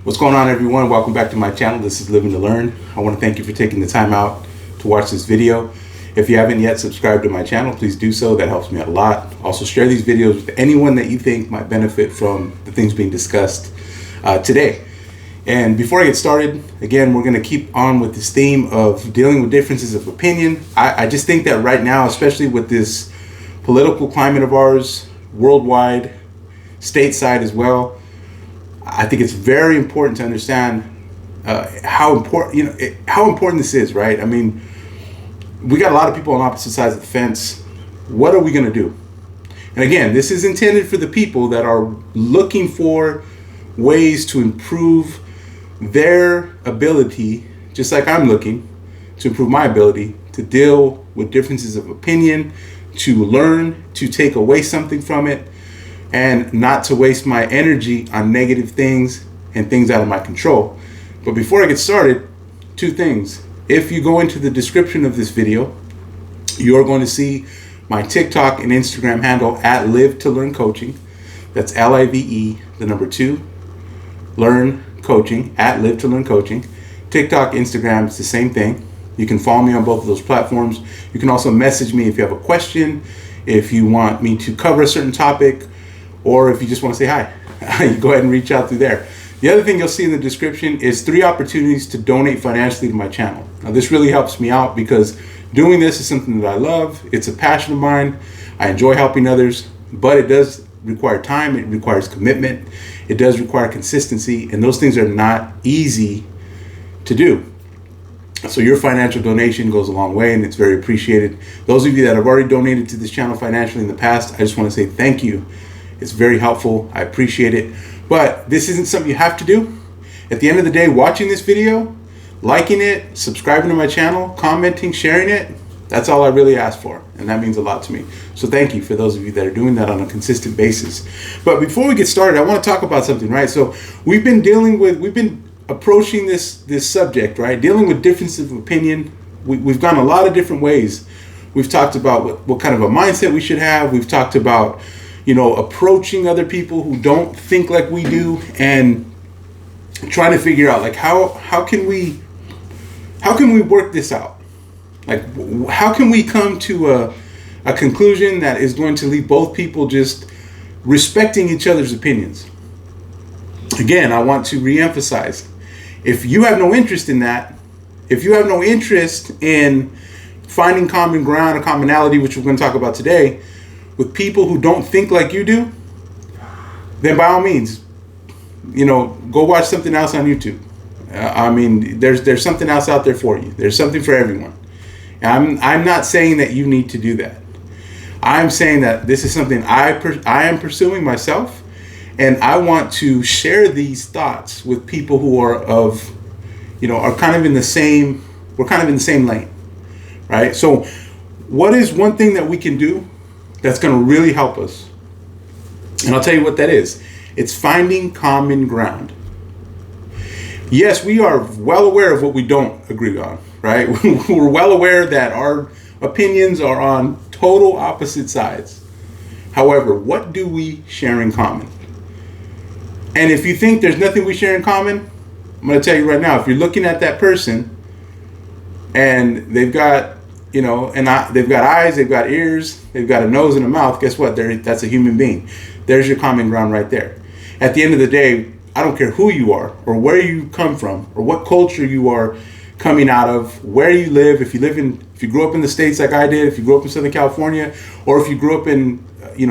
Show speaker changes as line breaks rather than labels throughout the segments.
What's going on, everyone? Welcome back to my channel. This is Living to Learn. I want to thank you for taking the time out to watch this video. If you haven't yet subscribed to my channel, please do so. That helps me out a lot. Also, share these videos with anyone that you think might benefit from the things being discussed today. And before I get started, again, we're going to keep on with this theme of dealing with differences of opinion. I just think that right now, especially with this political climate of ours, worldwide, stateside as well, I think it's very important to understand how important this is, right? I mean, we got a lot of people on opposite sides of the fence. What are we going to do? And again, this is intended for the people that are looking for ways to improve their ability, just like I'm looking to improve my ability to deal with differences of opinion, to learn, to take away something from it, and not to waste my energy on negative things and things out of my control. But before I get started, two things. If you go into the description of this video, you're going to see my TikTok and Instagram handle at Live to Learn Coaching. That's LIVE, the number 2, Learn Coaching, at Live to Learn Coaching. TikTok, Instagram, it's the same thing. You can follow me on both of those platforms. You can also message me if you have a question, if you want me to cover a certain topic, or if you just want to say hi. You go ahead and reach out through there. The other thing you'll see in the description is 3 opportunities to donate financially to my channel. Now, this really helps me out because doing this is something that I love. It's a passion of mine. I enjoy helping others, but it does require time. It requires commitment. It does require consistency, and those things are not easy to do. So your financial donation goes a long way, and it's very appreciated. Those of you that have already donated to this channel financially in the past, I just want to say thank you. It's very helpful. I appreciate it. But this isn't something you have to do. At the end of the day, watching this video, liking it, subscribing to my channel, commenting, sharing it, that's all I really ask for. And that means a lot to me. So thank you for those of you that are doing that on a consistent basis. But before we get started, I want to talk about something, right? So we've been approaching this subject, right? Dealing with differences of opinion. We've gone a lot of different ways. We've talked about what kind of a mindset we should have. We've talked about approaching other people who don't think like we do, and trying to figure out like how can we work this out? Like, how can we come to a conclusion that is going to leave both people just respecting each other's opinions? Again, I want to reemphasize, if you have no interest in that, if you have no interest in finding common ground or commonality, which we're going to talk about today, with people who don't think like you do, then by all means, go watch something else on YouTube. I mean, there's something else out there for you. There's something for everyone. I'm not saying that you need to do that. I'm saying that this is something I am pursuing myself, and I want to share these thoughts with people who are are kind of in the same. We're kind of in the same lane, right? So, what is one thing that we can do that's going to really help us? And I'll tell you what that is. It's finding common ground. Yes, we are well aware of what we don't agree on, right? We're well aware that our opinions are on total opposite sides. However, what do we share in common? And if you think there's nothing we share in common, I'm going to tell you right now, if you're looking at that person and they've got they've got eyes, they've got ears, they've got a nose and a mouth, guess what? That's a human being. There's your common ground right there. At the end of the day, I don't care who you are or where you come from or what culture you are coming out of, where you live, if you grew up in the States like I did, if you grew up in Southern California, or if you grew up in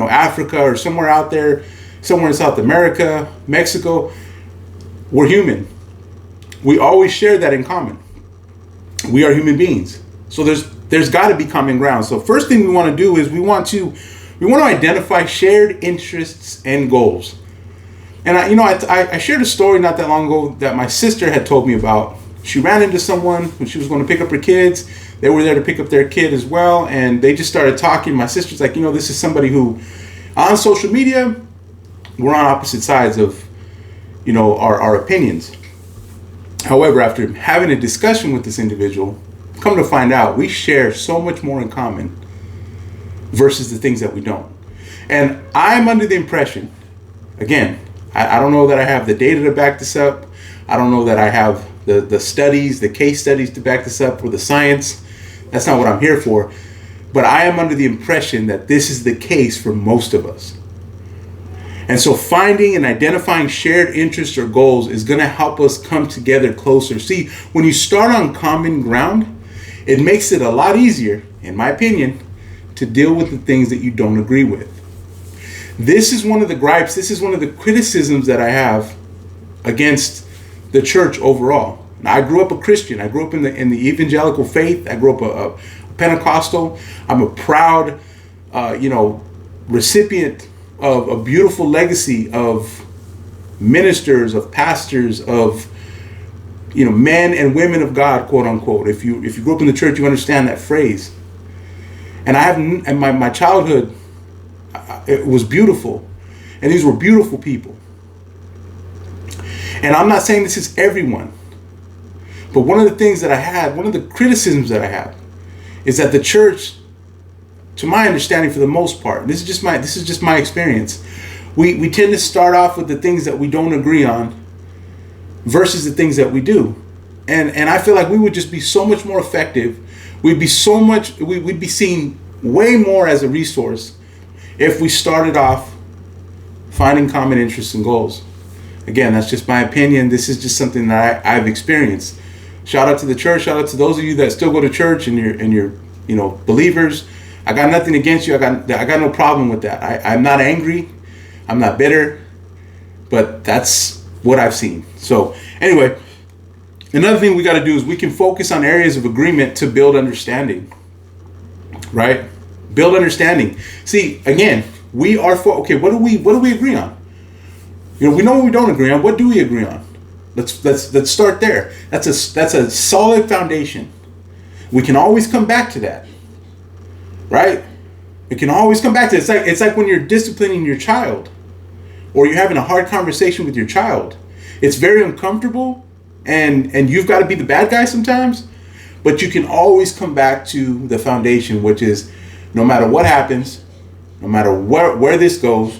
Africa or somewhere out there, somewhere in South America, Mexico, we're human. We always share that in common. We are human beings. So there's got to be common ground. So first thing we want to do is we want to identify shared interests and goals. And I shared a story not that long ago that my sister had told me about. She ran into someone when she was going to pick up her kids. They were there to pick up their kid as well, and they just started talking. My sister's like, this is somebody who, on social media, we're on opposite sides of, our opinions. However, after having a discussion with this individual, come to find out, we share so much more in common versus the things that we don't. And I'm under the impression, again, I don't know that I have the data to back this up. I don't know that I have the studies, the case studies to back this up, or the science. That's not what I'm here for. But I am under the impression that this is the case for most of us. And so finding and identifying shared interests or goals is going to help us come together closer. See, when you start on common ground, it makes it a lot easier, in my opinion, to deal with the things that you don't agree with. This is one of the gripes, this is one of the criticisms that I have against the church overall. Now, I grew up a Christian. I grew up in the evangelical faith. I grew up a Pentecostal. I'm a proud, recipient of a beautiful legacy of ministers, of pastors, of men and women of God, quote unquote. If you grew up in the church, you understand that phrase. And my childhood, it was beautiful, and these were beautiful people. And I'm not saying this is everyone, but one of the things that I had, one of the criticisms that I have, is that the church, to my understanding, for the most part, this is just my experience, we tend to start off with the things that we don't agree on versus the things that we do. And I feel like we would just be so much more effective. We'd be seen way more as a resource if we started off finding common interests and goals. Again, that's just my opinion. This is just something that I've experienced. Shout out to the church. Shout out to those of you that still go to church and you're believers. I got nothing against you. I got no problem with that. I'm not angry. I'm not bitter. But that's what I've seen. So anyway, another thing we got to do is we can focus on areas of agreement to build understanding. Right? Build understanding. See, again, we are what do we agree on? We know what we don't agree on. What do we agree on? Let's start there. That's a solid foundation. We can always come back to that. Right? We can always come back to it. It's like when you're disciplining your child, or you're having a hard conversation with your child. It's very uncomfortable, and you've got to be the bad guy sometimes, but you can always come back to the foundation, which is no matter what happens, no matter where this goes,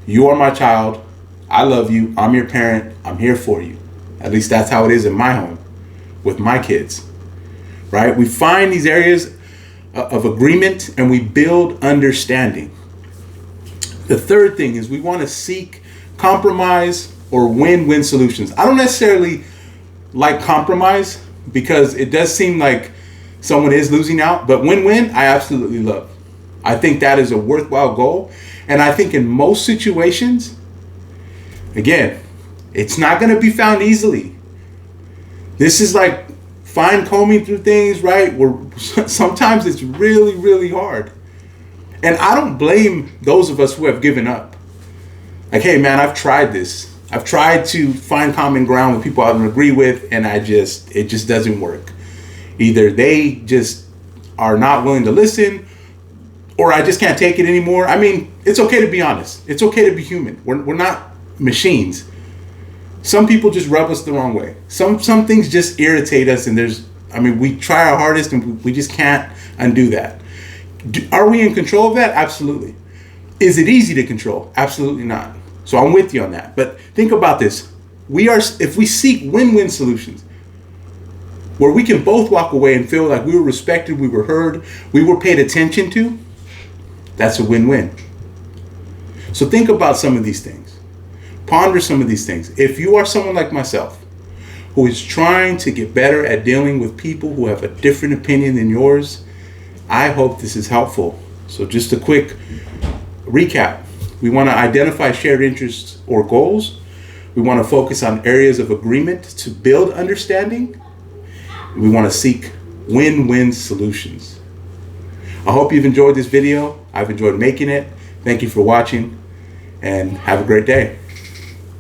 you are my child. I love you. I'm your parent. I'm here for you. At least that's how it is in my home with my kids. Right? We find these areas of agreement and we build understanding. The third thing is we want to seek compromise or win-win solutions. I don't necessarily like compromise because it does seem like someone is losing out, but win-win, I absolutely love. I think that is a worthwhile goal. And I think in most situations, again, it's not going to be found easily. This is like fine combing through things, right? Sometimes it's really, really hard. And I don't blame those of us who have given up. Like, hey man, I've tried this. I've tried to find common ground with people I don't agree with, and it just doesn't work. Either they just are not willing to listen, or I just can't take it anymore. I mean, it's okay to be honest. It's okay to be human. We're not machines. Some people just rub us the wrong way. Some things just irritate us, and we try our hardest and we just can't undo that. Are we in control of that? Absolutely. Is it easy to control? Absolutely not. So I'm with you on that. But think about this. If we seek win-win solutions where we can both walk away and feel like we were respected, we were heard, we were paid attention to, that's a win-win. So think about some of these things. Ponder some of these things. If you are someone like myself who is trying to get better at dealing with people who have a different opinion than yours, I hope this is helpful. So just a quick recap. We want to identify shared interests or goals. We want to focus on areas of agreement to build understanding. We want to seek win-win solutions. I hope you've enjoyed this video. I've enjoyed making it. Thank you for watching, and have a great day.